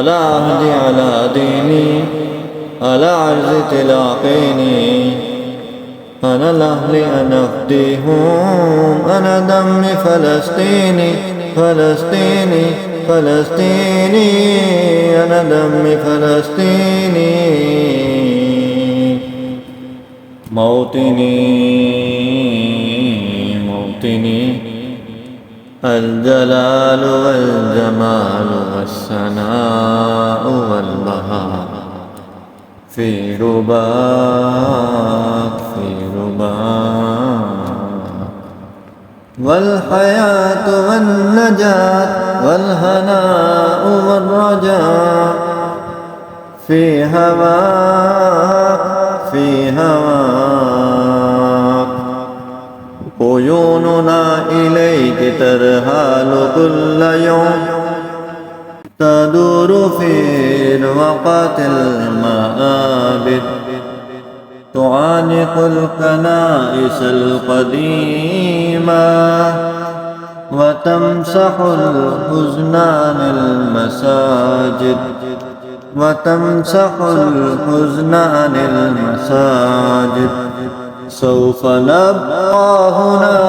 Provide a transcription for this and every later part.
على عهدي على ديني على عجز تلاقيني أنا الأهل أنا أفديهم أنا دم فلسطيني فلسطيني فلسطيني أنا دم فلسطيني موطني موطني الجلال والجمال والثناء والبهاء في رباك في رباك والحياة والنجاة والهناء والرجاء في هواك في هواك عيوننا إليك ترهال كل يوم تدور في روقات المآبد تعانق الكنائس القديمة وتمسح الحزن عن المساجد وتمسح الحزن عن المساجد سوف نبقى هنا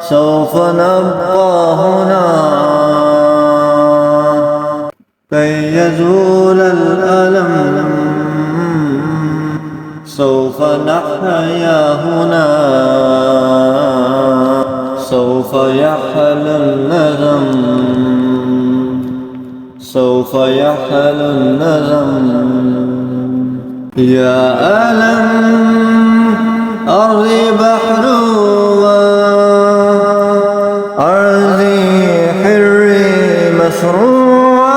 سوف نبقى هنا كي يزول الألم سوف نحيا هنا سوف يحل الندم سوف يحل الندم يا ألم أرضي بحر أرضي حري مشروع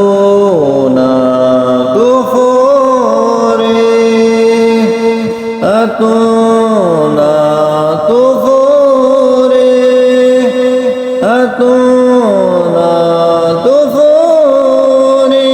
أتونا طفوري أتونا طفوري أتونا طفوري